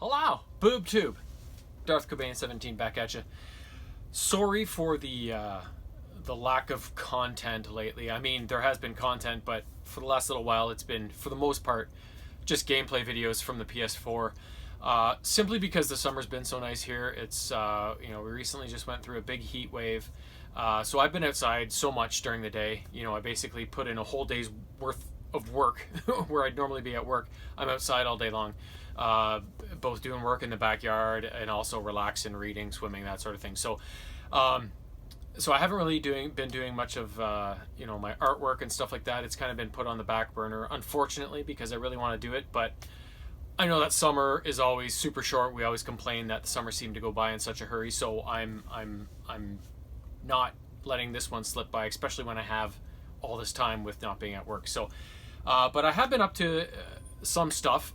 Hello, Boob Tube. Darth Cobain 17 back at you. Sorry for the lack of content lately. I mean, there has been content, but for the last little while, it's been, for the most part, just gameplay videos from the PS4. Simply because the summer's been so nice here. It's we recently just went through a big heat wave. So I've been outside so much during the day. I basically put in a whole day's worth of work where I'd normally be at work. I'm outside all day long, both doing work in the backyard and also relaxing, reading, swimming, that sort of thing. So I haven't really been doing much of my artwork and stuff like that. It's kind of been put on the back burner, unfortunately, because I really want to do it. But I know that summer is always super short. We always complain that the summer seemed to go by in such a hurry. So I'm not letting this one slip by, especially when I have all this time with not being at work. So, but I have been up to some stuff.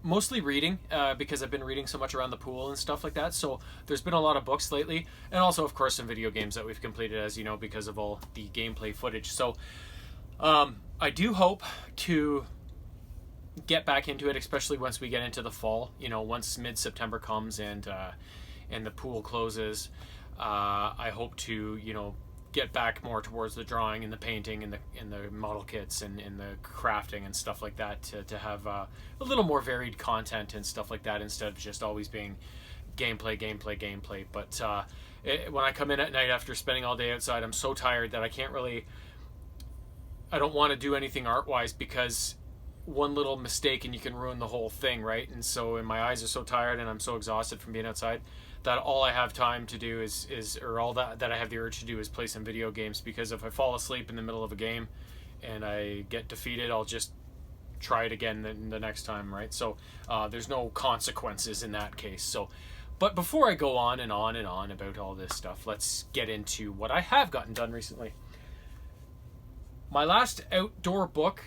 Mostly reading, because I've been reading so much around the pool and stuff like that. So there's been a lot of books lately, and also of course some video games that we've completed, as you know, because of all the gameplay footage. So I do hope to get back into it, especially once we get into the fall. Once mid-September comes and the pool closes, I hope to get back more towards the drawing and the painting and the model kits and the crafting and stuff like that, to have a little more varied content and stuff like that, instead of just always being gameplay. But when I come in at night after spending all day outside, I'm so tired that I don't want to do anything art-wise, because one little mistake and you can ruin the whole thing, right? And my eyes are so tired and I'm so exhausted from being outside that all I have time to do or all that I have the urge to do is play some video games, because if I fall asleep in the middle of a game and I get defeated, I'll just try it again the next time, right? So there's no consequences in that case. So, but before I go on and on and on about all this stuff, let's get into what I have gotten done recently. My last outdoor book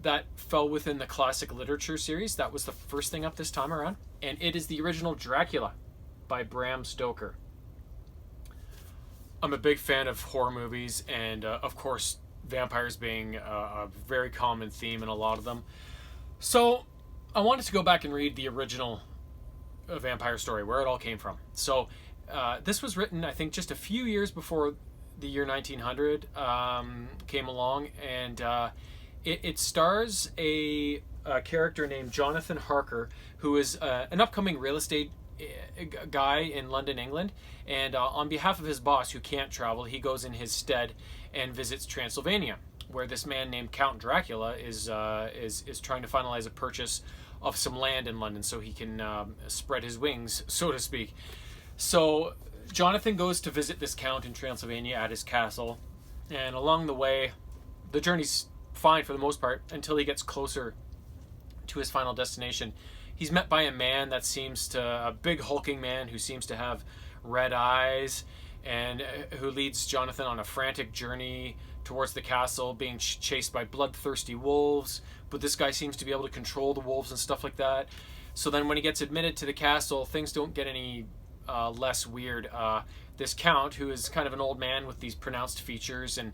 that fell within the classic literature series, that was the first thing up this time around, and it is the original Dracula by Bram Stoker. I'm a big fan of horror movies, and of course vampires being a very common theme in a lot of them. So I wanted to go back and read the original vampire story, where it all came from. So this was written, I think, just a few years before the year 1900 came along, and it stars a character named Jonathan Harker, who is an upcoming real estate guy in London, England, and on behalf of his boss, who can't travel, he goes in his stead and visits Transylvania, where this man named Count Dracula is trying to finalize a purchase of some land in London so he can spread his wings, so to speak. So Jonathan goes to visit this count in Transylvania at his castle, and along the way, the journey's fine for the most part until he gets closer to his final destination. He's met by a man that a big hulking man who seems to have red eyes, and who leads Jonathan on a frantic journey towards the castle, being chased by bloodthirsty wolves. But this guy seems to be able to control the wolves and stuff like that. So then when he gets admitted to the castle, things don't get any less weird. This count, who is kind of an old man with these pronounced features, and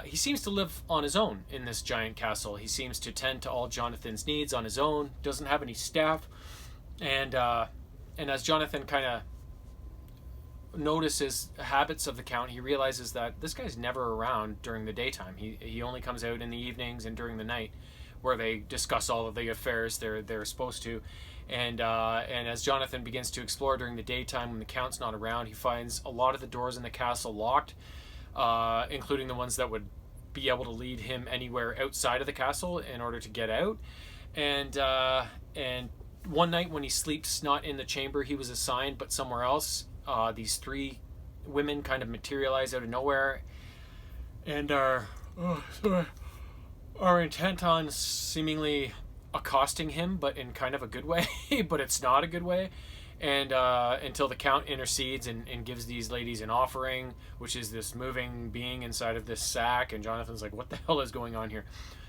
he seems to live on his own in this giant castle. He seems to tend to all Jonathan's needs on his own, doesn't have any staff, and as Jonathan kind of notices habits of the count, he realizes that this guy's never around during the daytime. He only comes out in the evenings and during the night, where they discuss all of the affairs they're supposed to. And as Jonathan begins to explore during the daytime when the count's not around, he finds a lot of the doors in the castle locked, including the ones that would be able to lead him anywhere outside of the castle in order to get out. And one night when he sleeps not in the chamber he was assigned but somewhere else, these three women kind of materialize out of nowhere and are intent on seemingly accosting him, but in kind of a good way, but it's not a good way. And until the count intercedes and gives these ladies an offering, which is this moving being inside of this sack, and Jonathan's like, what the hell is going on here?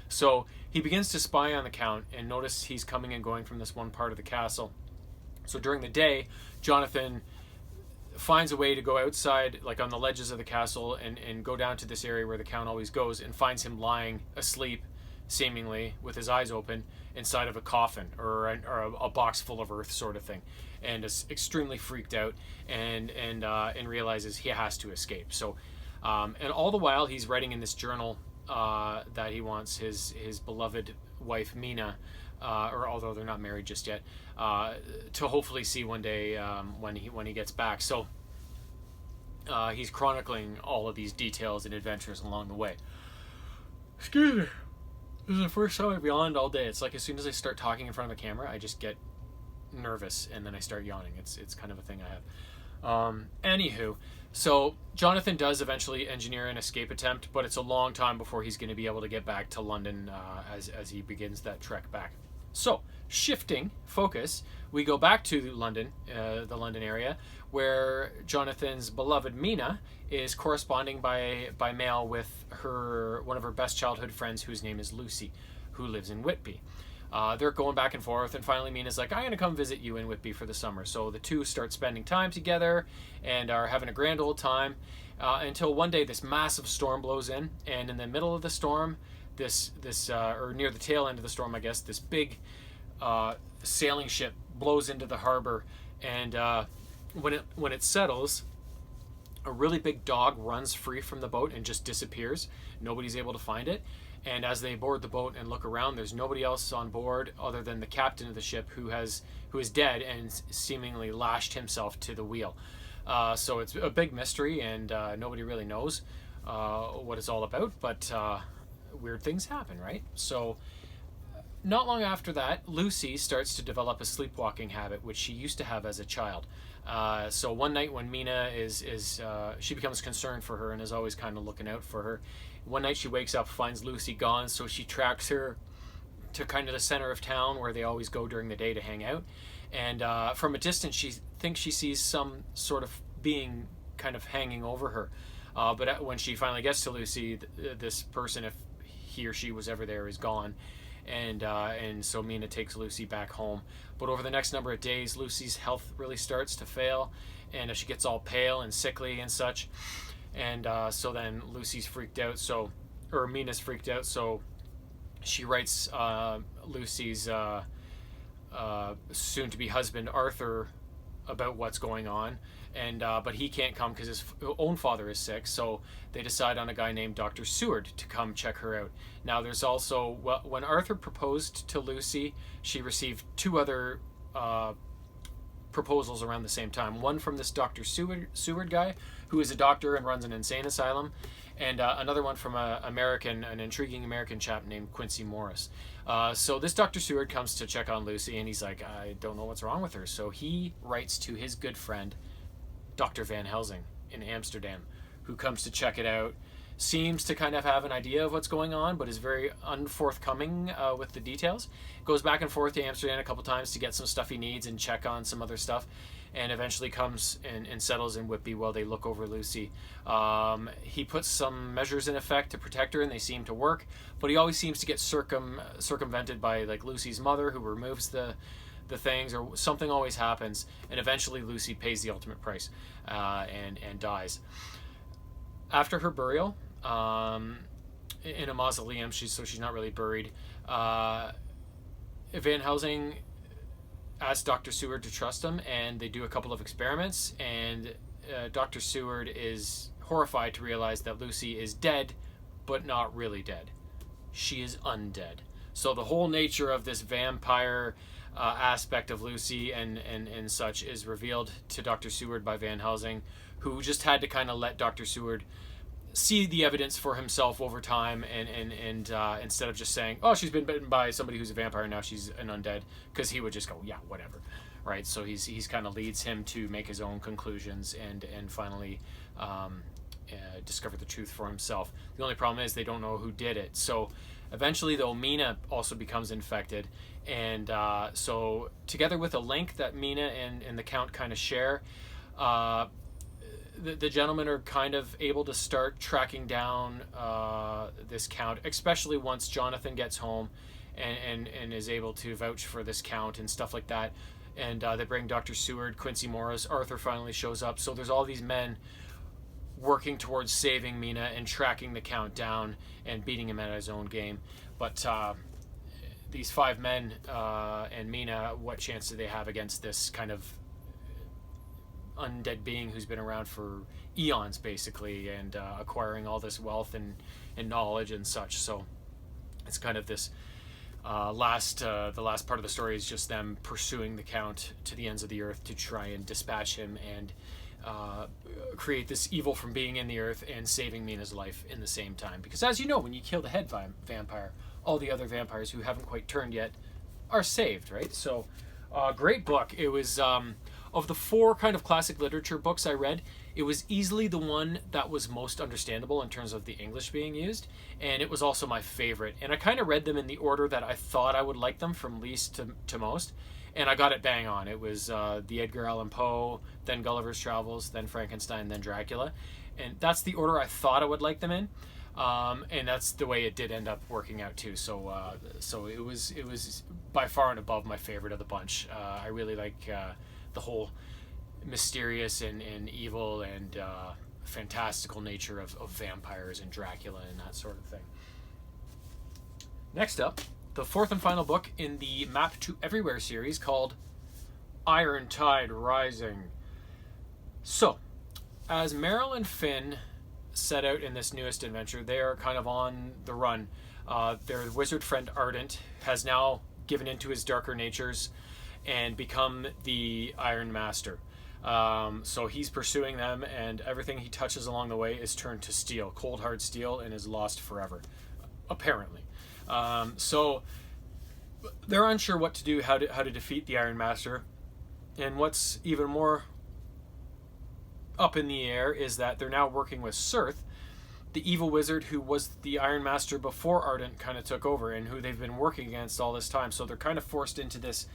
So he begins to spy on the count and notice he's coming and going from this one part of the castle. So during the day, Jonathan finds a way to go outside, like on the ledges of the castle, and go down to this area where the count always goes, and finds him lying asleep seemingly with his eyes open, inside of a coffin or a box full of earth, sort of thing, and is extremely freaked out and realizes he has to escape. So, and all the while he's writing in this journal that he wants his beloved wife Mina, or although they're not married just yet, to hopefully see one day when he gets back. So he's chronicling all of these details and adventures along the way. Excuse me. This is the first time I've yawned all day. It's like as soon as I start talking in front of a camera, I just get nervous and then I start yawning. It's kind of a thing I have. Anywho, so Jonathan does eventually engineer an escape attempt, but it's a long time before he's going to be able to get back to London as he begins that trek back. So, shifting focus, we go back to London, the London area, where Jonathan's beloved Mina is corresponding by mail with one of her best childhood friends, whose name is Lucy, who lives in Whitby. They're going back and forth, and finally Mina's like, I'm going to come visit you in Whitby for the summer. So the two start spending time together and are having a grand old time until one day this massive storm blows in, and in the middle of the storm, or near the tail end of the storm, I guess, this big sailing ship blows into the harbor, and when it settles, a really big dog runs free from the boat and just disappears. Nobody's able to find it. And as they board the boat and look around, there's nobody else on board other than the captain of the ship, who is dead and seemingly lashed himself to the wheel. So it's a big mystery, and nobody really knows what it's all about. But weird things happen, right? So not long after that, Lucy starts to develop a sleepwalking habit, which she used to have as a child. So one night when Mina she becomes concerned for her and is always kind of looking out for her. One night she wakes up, finds Lucy gone, so she tracks her to kind of the center of town where they always go during the day to hang out. And from a distance, she thinks she sees some sort of being kind of hanging over her. But when she finally gets to Lucy, this person, if he or she was ever there, is gone. And so Mina takes Lucy back home. But over the next number of days, Lucy's health really starts to fail, and she gets all pale and sickly and such. And so then Lucy's freaked out, or Mina's freaked out, so she writes Lucy's soon-to-be husband Arthur about what's going on, and but he can't come because his own father is sick, so they decide on a guy named Dr. Seward to come check her out. Now there's also, when Arthur proposed to Lucy, she received two other proposals around the same time. One from this Dr. Seward guy, who is a doctor and runs an insane asylum, and another one from an intriguing American chap named Quincy Morris. So this Dr. Seward comes to check on Lucy, and he's like, I don't know what's wrong with her. So he writes to his good friend, Dr. Van Helsing in Amsterdam, who comes to check it out, seems to kind of have an idea of what's going on, but is very unforthcoming with the details. Goes back and forth to Amsterdam a couple times to get some stuff he needs and check on some other stuff, and eventually comes and settles in Whitby while they look over Lucy. He puts some measures in effect to protect her, and they seem to work, but he always seems to get circumvented by like Lucy's mother, who removes the things, or something always happens, and eventually Lucy pays the ultimate price and dies. After her burial, in a mausoleum, she's not really buried, Van Helsing asks Dr. Seward to trust him, and they do a couple of experiments, and Dr. Seward is horrified to realize that Lucy is dead, but not really dead. She is undead. So the whole nature of this vampire aspect of Lucy and such is revealed to Dr. Seward by Van Helsing, who just had to kind of let Dr. Seward see the evidence for himself over time, and instead of just saying, oh, she's been bitten by somebody who's a vampire, now she's an undead, because he would just go, yeah, whatever, right? So he's kind of leads him to make his own conclusions and finally discover the truth for himself. The only problem is they don't know who did it. So eventually, though, Mina also becomes infected, and so together with a link that Mina and the Count kind of share, the gentlemen are kind of able to start tracking down this Count, especially once Jonathan gets home and is able to vouch for this Count and stuff like that. And they bring Dr. Seward, Quincy Morris, Arthur finally shows up. So there's all these men working towards saving Mina and tracking the Count down and beating him at his own game. But these 5 men and Mina, what chance do they have against this kind of undead being who's been around for eons, basically, and acquiring all this wealth and knowledge and such? So it's kind of this the last part of the story is just them pursuing the Count to the ends of the earth to try and dispatch him and create this evil from being in the earth and saving Mina's life in the same time. Because as you know, when you kill the head vampire, all the other vampires who haven't quite turned yet are saved, right? So great book. It was of the 4 kind of classic literature books I read, it was easily the one that was most understandable in terms of the English being used, and it was also my favorite. And I kind of read them in the order that I thought I would like them, from least to most, and I got it bang on. It was the Edgar Allan Poe, then Gulliver's Travels, then Frankenstein, then Dracula, and that's the order I thought I would like them in. And that's the way it did end up working out too. So it was by far and above my favorite of the bunch. I really like the whole mysterious and evil and fantastical nature of vampires and Dracula and that sort of thing. Next up, the 4th and final book in the Map to Everywhere series, called Iron Tide Rising. So, as Meryl and Finn set out in this newest adventure, they are kind of on the run. Their wizard friend Ardent has now given into his darker natures and become the Iron Master. So he's pursuing them, and everything he touches along the way is turned to steel, cold hard steel, and is lost forever, apparently. So they're unsure what to do, how to defeat the Iron Master. And what's even more up in the air is that they're now working with Cirth, the evil wizard who was the Iron Master before Ardent kind of took over, and who they've been working against all this time. So they're kind of forced into this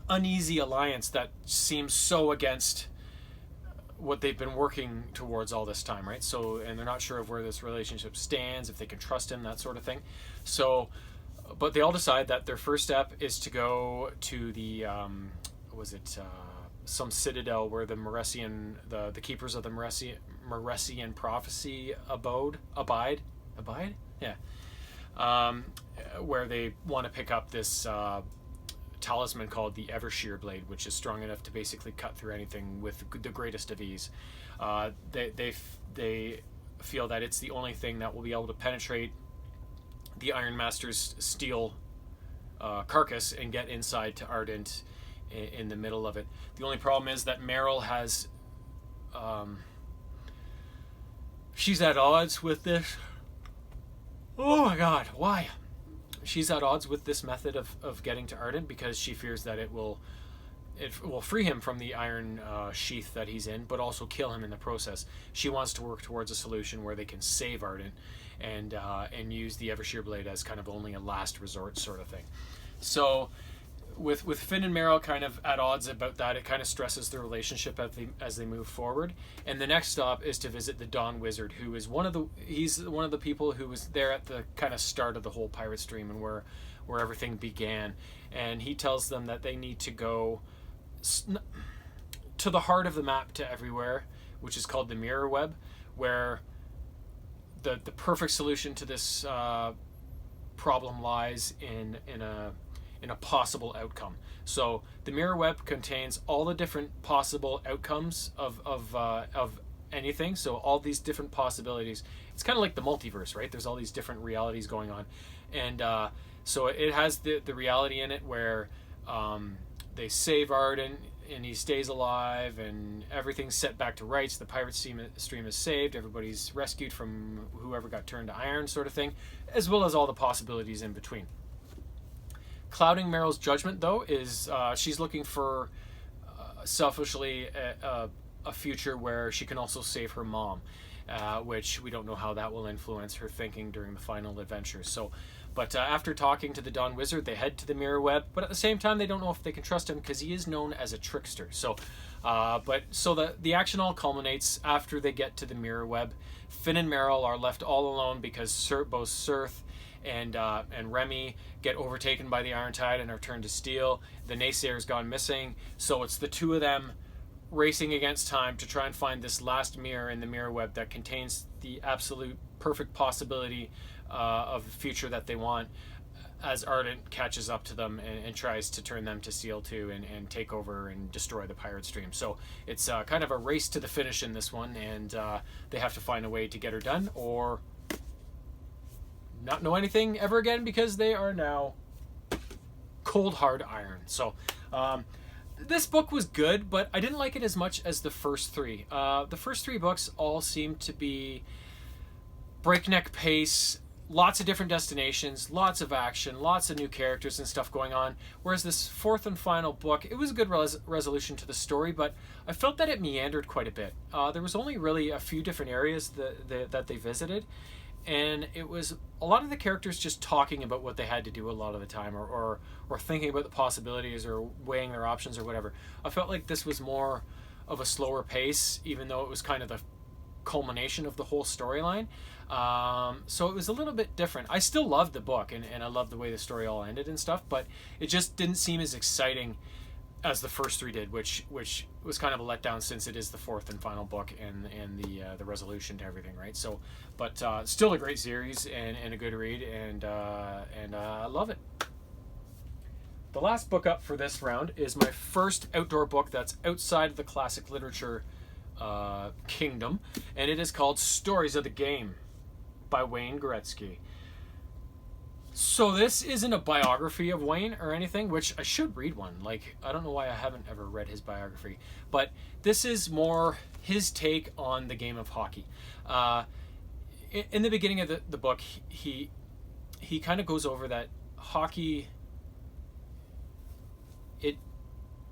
uneasy alliance that seems so against what they've been working towards all this time, right? So, and they're not sure of where this relationship stands, if they can trust him, that sort of thing. So, but they all decide that their first step is to go to the some citadel where the Meressian, the keepers of the Meressian prophecy abide, yeah, where they want to pick up this talisman called the Evershear Blade, which is strong enough to basically cut through anything with the greatest of ease. They feel that it's the only thing that will be able to penetrate the Iron Master's steel carcass and get inside to Ardent in the middle of it. The only problem is that Meryl has she's at odds with this. Oh my god, why? She's at odds with this method of getting to Ardent because she fears that it will free him from the iron sheath that he's in, but also kill him in the process. She wants to work towards a solution where they can save Ardent and use the Evershear Blade as kind of only a last resort sort of thing. So with Finn and Meryl kind of at odds about that, it kind of stresses their relationship as they move forward. And the next stop is to visit the Dawn Wizard, who is one of the people who was there at the kind of start of the whole pirate stream and where everything began. And he tells them that they need to go to the heart of the Map to Everywhere, which is called the Mirror Web, where the perfect solution to this problem lies in a possible outcome. So the Mirror Web contains all the different possible outcomes of anything. So all these different possibilities. It's kind of like the multiverse, right? There's all these different realities going on, and so it has the reality in it where they save Arden and he stays alive and everything's set back to rights. The pirate stream is saved. Everybody's rescued from whoever got turned to iron, sort of thing, as well as all the possibilities in between. Clouding Meryl's judgment, though, is she's looking for selfishly a future where she can also save her mom, which we don't know how that will influence her thinking during the final adventure. So, but after talking to the Dawn Wizard, they head to the Mirror Web, but at the same time, they don't know if they can trust him because he is known as a trickster. So, the action all culminates after they get to the Mirror Web. Finn and Meryl are left all alone because both Cirth and Remy get overtaken by the Iron Tide and are turned to steel. The Naysayer's gone missing, so it's the two of them racing against time to try and find this last mirror in the mirror web that contains the absolute perfect possibility of the future that they want, as Ardent catches up to them and tries to turn them to Seal 2 and take over and destroy the pirate stream. So it's kind of a race to the finish in this one, and they have to find a way to get her done or not know anything ever again, because they are now cold hard iron. So this book was good, but I didn't like it as much as the first three. The first three books all seemed to be breakneck pace, lots of different destinations, lots of action, lots of new characters and stuff going on. Whereas this fourth and final book, it was a good resolution to the story, but I felt that it meandered quite a bit. There was only really a few different areas that they visited, and it was a lot of the characters just talking about what they had to do a lot of the time, or thinking about the possibilities, or weighing their options, or whatever. I felt like this was more of a slower pace, even though it was kind of the culmination of the whole storyline. So it was a little bit different. I still loved the book, and I loved the way the story all ended and stuff, but it just didn't seem as exciting as the first three did, which was kind of a letdown, since it is the fourth and final book and the resolution to everything, right? So, but still a great series and a good read, and I love it. The last book up for this round is my first outdoor book that's outside of the classic literature kingdom, and it is called Stories of the Game by Wayne Gretzky. So this isn't a biography of Wayne or anything, which I should read one. Like, I don't know why I haven't ever read his biography, but this is more his take on the game of hockey. In the beginning of the book, he kind of goes over that hockey,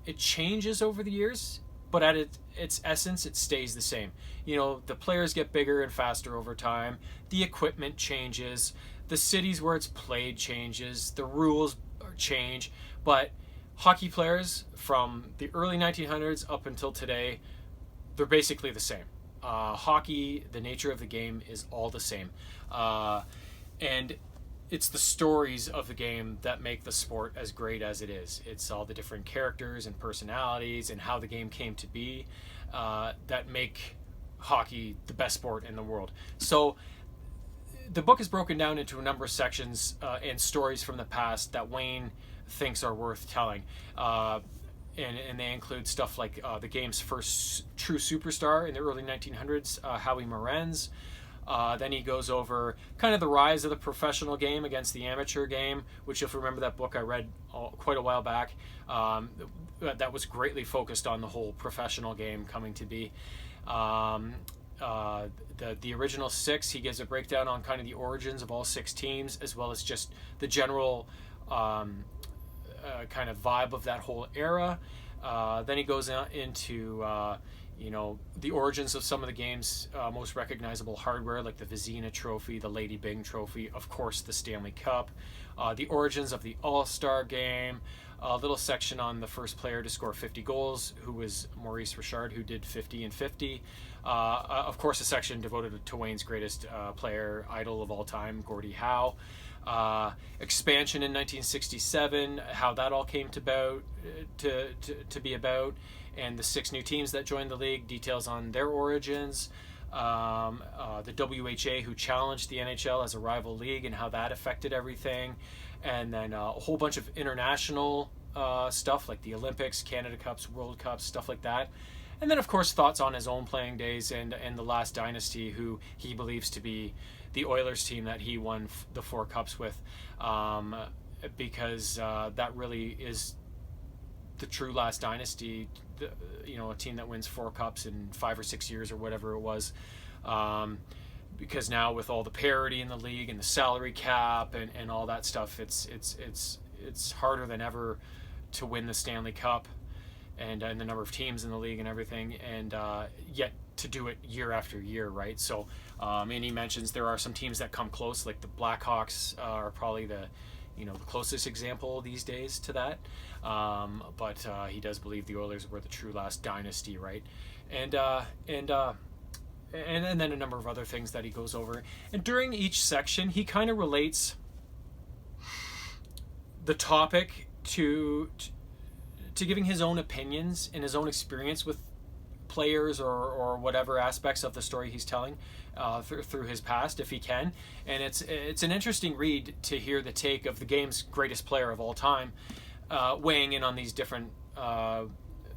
it changes over the years, but at its essence, it stays the same. You know, the players get bigger and faster over time. The equipment changes. The cities where it's played changes. The rules change. But hockey players from the early 1900s up until today, they're basically the same. Hockey, the nature of the game, is all the same. And it's the stories of the game that make the sport as great as it is. It's all the different characters and personalities and how the game came to be that make hockey the best sport in the world. So the book is broken down into a number of sections and stories from the past that Wayne thinks are worth telling. And they include stuff like the game's first true superstar in the early 1900s, Howie Morenz. Then he goes over kind of the rise of the professional game against the amateur game, which, if you remember that book I read quite a while back, that was greatly focused on the whole professional game coming to be. The original six, he gives a breakdown on kind of the origins of all six teams, as well as just the general kind of vibe of that whole era. Then he goes into the origins of some of the game's most recognizable hardware, like the Vizina Trophy, the Lady Byng Trophy, of course the Stanley Cup, the origins of the All-Star Game, a little section on the first player to score 50 goals, who was Maurice Richard, who did 50 and 50. Of course, a section devoted to Wayne's greatest player, idol of all time, Gordie Howe. Expansion in 1967, how that all came to be about, and the 6 new teams that joined the league, details on their origins. The WHA, who challenged the NHL as a rival league, and how that affected everything. And then a whole bunch of international stuff like the Olympics, Canada Cups, World Cups, stuff like that. And then, of course, thoughts on his own playing days and the last dynasty, who he believes to be the Oilers team that he won the 4 cups with, because that really is the true last dynasty. A team that wins 4 cups in 5 or 6 years or whatever it was. Because now, with all the parity in the league and the salary cap and all that stuff, it's harder than ever to win the Stanley Cup, and the number of teams in the league and everything, and yet to do it year after year, right? So, and he mentions there are some teams that come close, like the Blackhawks are probably the closest example these days to that. But he does believe the Oilers were the true last dynasty, right? And then a number of other things that he goes over. And during each section, he kind of relates the topic to giving his own opinions and his own experience with players or whatever aspects of the story he's telling through his past, if he can. And it's an interesting read to hear the take of the game's greatest player of all time weighing in on these different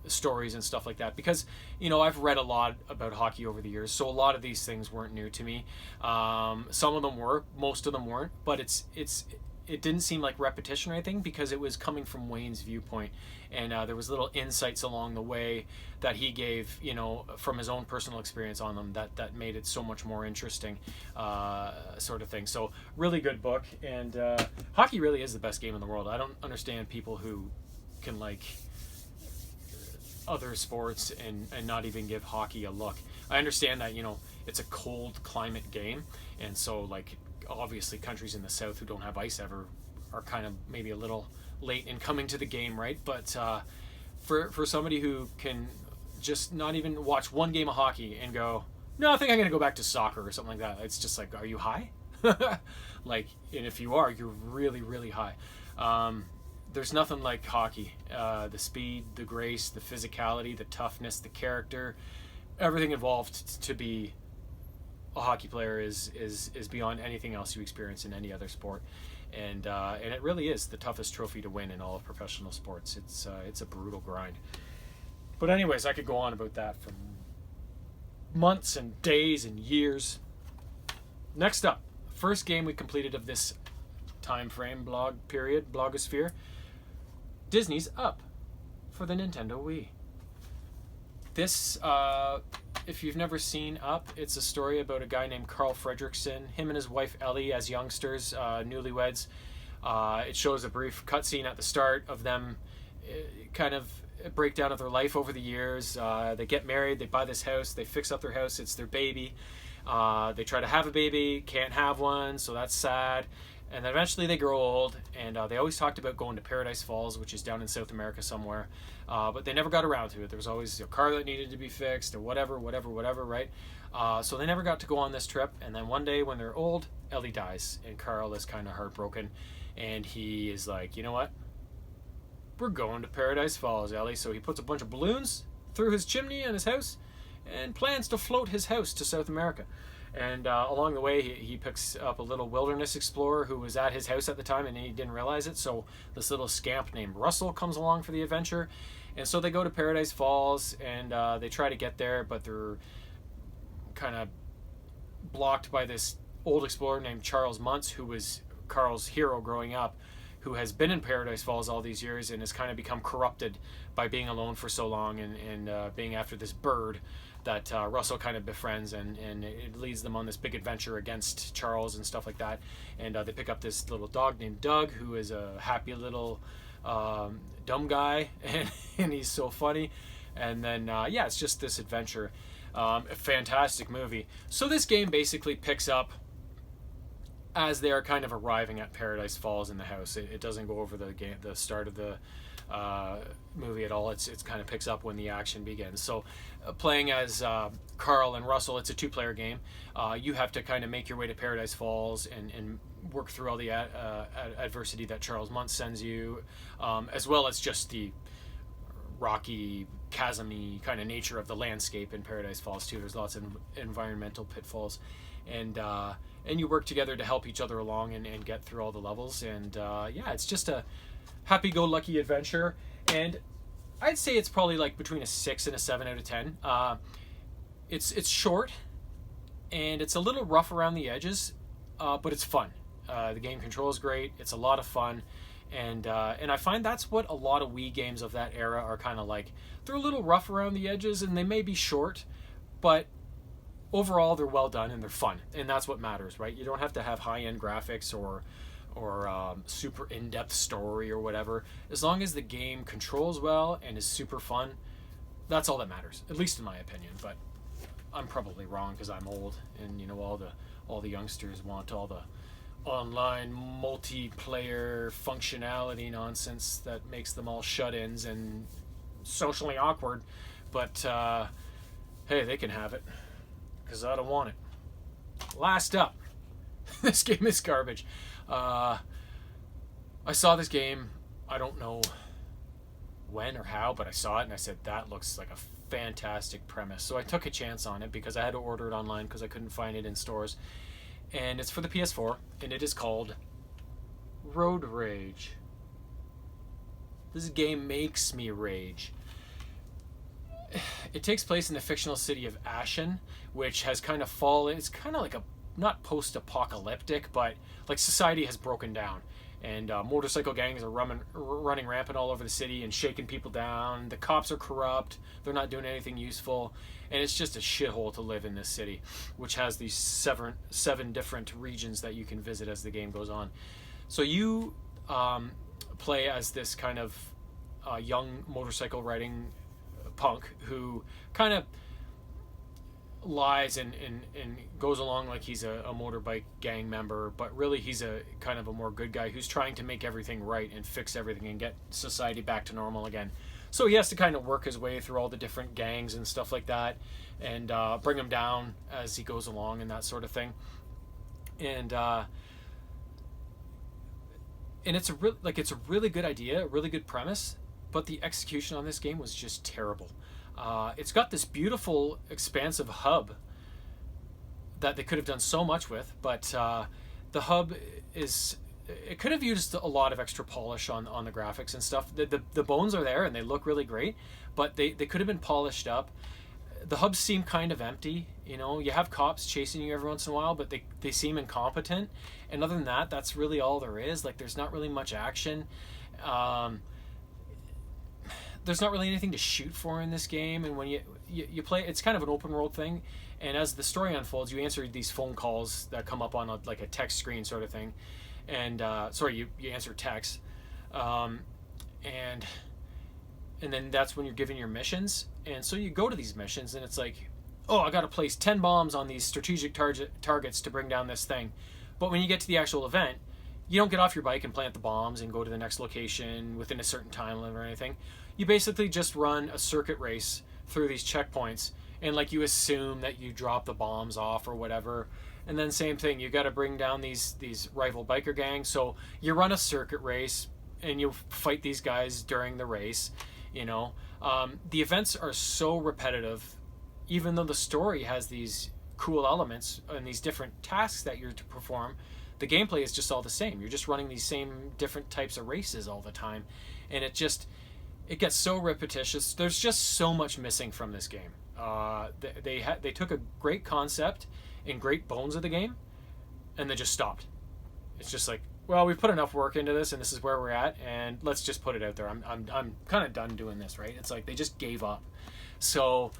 stories and stuff like that, because I've read a lot about hockey over the years, so a lot of these things weren't new to me. Some of them were, most of them weren't, but it didn't seem like repetition or anything, because it was coming from Wayne's viewpoint, and there was little insights along the way that he gave, from his own personal experience on them, that made it so much more interesting, sort of thing. So really good book, and hockey really is the best game in the world. I don't understand people who can like other sports and not even give hockey a look. I understand that it's a cold climate game, and so like obviously countries in the south who don't have ice ever are kind of maybe a little late in coming to the game, right? But for somebody who can just not even watch one game of hockey and go, no, I think I'm gonna go back to soccer or something like that, it's just like, are you high? Like, and if you are, you're really, really high. There's nothing like hockey. The speed, the grace, the physicality, the toughness, the character, everything involved to be a hockey player is beyond anything else you experience in any other sport. And it really is the toughest trophy to win in all of professional sports. It's a brutal grind. But anyways, I could go on about that for months and days and years. Next up, first game we completed of this time frame blogosphere. Disney's Up for the Nintendo Wii. This, if you've never seen Up, it's a story about a guy named Carl Fredricksen, him and his wife Ellie as youngsters, newlyweds. It shows a brief cutscene at the start of them, kind of a breakdown of their life over the years. They get married, they buy this house, they fix up their house, it's their baby. They try to have a baby, can't have one, so that's sad. And then eventually they grow old, and they always talked about going to Paradise Falls, which is down in South America somewhere, but they never got around to it. There was always a car that needed to be fixed, or whatever, right? So they never got to go on this trip, and then one day when they're old, Ellie dies, and Carl is kind of heartbroken, and he is like, you know what? We're going to Paradise Falls, Ellie. So he puts a bunch of balloons through his chimney in his house, and plans to float his house to South America. And along the way, he picks up a little wilderness explorer who was at his house at the time, and he didn't realize it. So this little scamp named Russell comes along for the adventure. And so they go to Paradise Falls, and they try to get there, but they're kind of blocked by this old explorer named Charles Muntz, who was Carl's hero growing up, who has been in Paradise Falls all these years and has kind of become corrupted by being alone for so long and being after this bird that Russell kind of befriends, and it leads them on this big adventure against Charles and stuff like that. And they pick up this little dog named Doug, who is a happy little dumb guy, and he's so funny. And then, it's just this adventure. A fantastic movie. So this game basically picks up as they are kind of arriving at Paradise Falls in the house. It doesn't go over the start of the movie at all. It's kind of picks up when the action begins. So playing as Carl and Russell, it's a two-player game. You have to kind of make your way to Paradise Falls and work through all the adversity that Charles Muntz sends you, as well as just the rocky, chasmy kind of nature of the landscape in Paradise Falls too. There's lots of environmental pitfalls, and you work together to help each other along and get through all the levels. And it's just a happy-go-lucky adventure, and I'd say it's probably like between a 6 and a 7 out of 10. It's short, and it's a little rough around the edges, but it's fun. The game control is great. It's a lot of fun, and I find that's what a lot of Wii games of that era are kind of like. They're a little rough around the edges, and they may be short, but overall they're well done and they're fun, and that's what matters, right? You don't have to have high-end graphics or super in-depth story or whatever. As long as the game controls well and is super fun, that's all that matters, at least in my opinion. But I'm probably wrong because I'm old, and all the youngsters want all the online multiplayer functionality nonsense that makes them all shut-ins and socially awkward. But hey, they can have it, because I don't want it. Last up, this game is garbage. I saw this game, I don't know when or how, but I saw it and I said, that looks like a fantastic premise. So I took a chance on it because I had to order it online because I couldn't find it in stores. And it's for the PS4, and it is called Road Rage. This game makes me rage. It takes place in the fictional city of Ashen, which has kind of fallen. It's kind of like a, not post-apocalyptic, but like society has broken down. And motorcycle gangs are running rampant all over the city and shaking people down. The cops are corrupt. They're not doing anything useful. And it's just a shithole to live in this city, which has these seven different regions that you can visit as the game goes on. So you play as this kind of young motorcycle riding punk who kind of lies and goes along like he's a motorbike gang member, but really he's a kind of a more good guy who's trying to make everything right and fix everything and get society back to normal again. So he has to kind of work his way through all the different gangs and stuff like that, and bring them down as he goes along and that sort of thing. And it's a really good idea, a really good premise, but the execution on this game was just terrible. It's got this beautiful, expansive hub that they could have done so much with, but the hub it could have used a lot of extra polish on the graphics and stuff. The bones are there and they look really great, but they could have been polished up. The hubs seem kind of empty. You know, you have cops chasing you every once in a while, but they seem incompetent. And other than that, that's really all there is. Like, there's not really much action. There's not really anything to shoot for in this game, and when you play, it's kind of an open world thing, and as the story unfolds, you answer these phone calls that come up on a text screen sort of thing, and you answer text, and then that's when you're given your missions, and so you go to these missions, and it's like, oh, I got to place 10 bombs on these strategic targets to bring down this thing, but when you get to the actual event, you don't get off your bike and plant the bombs and go to the next location within a certain time limit or anything. You basically just run a circuit race through these checkpoints, and like you assume that you drop the bombs off or whatever. And then same thing, you got to bring down these rival biker gangs. So you run a circuit race and you fight these guys during the race. You know, the events are so repetitive, even though the story has these cool elements and these different tasks that you're to perform. The gameplay is just all the same. You're just running these same different types of races all the time, and it gets so repetitious. There's just so much missing from this game. They took a great concept and great bones of the game, and they just stopped. It's just like, well, we've put enough work into this, and this is where we're at, and let's just put it out there. I'm kind of done doing this, right? It's like they just gave up. So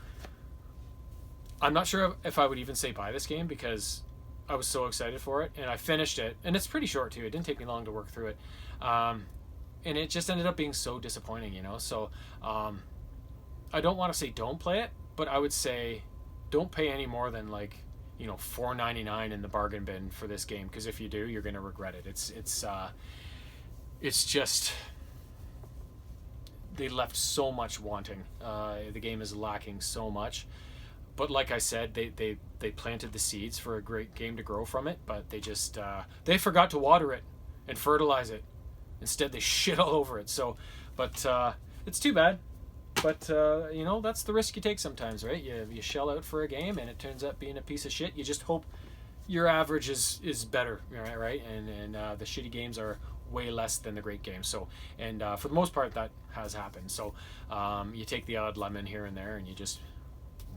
I'm not sure if I would even say buy this game because I was so excited for it, and I finished it, and it's pretty short too. It didn't take me long to work through it, and it just ended up being so disappointing, you know. So I don't want to say don't play it, but I would say don't pay any more than $4.99 in the bargain bin for this game, because if you do, you're going to regret it. It's just they left so much wanting. The game is lacking so much. But like I said, they planted the seeds for a great game to grow from it, but they forgot to water it and fertilize it. Instead, they shit all over it. So, but it's too bad. But that's the risk you take sometimes, right? You shell out for a game and it turns out being a piece of shit. You just hope your average is better, right? And the shitty games are way less than the great games. So, and for the most part, that has happened. So, you take the odd lemon here and there, and you just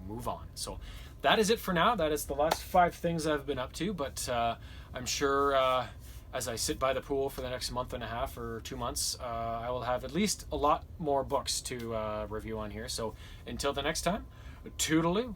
move on. So that is it for now. That is the last 5 things I've been up to, but I'm sure as I sit by the pool for the next month and a half or 2 months, I will have at least a lot more books to review on here. So until the next time, toodaloo.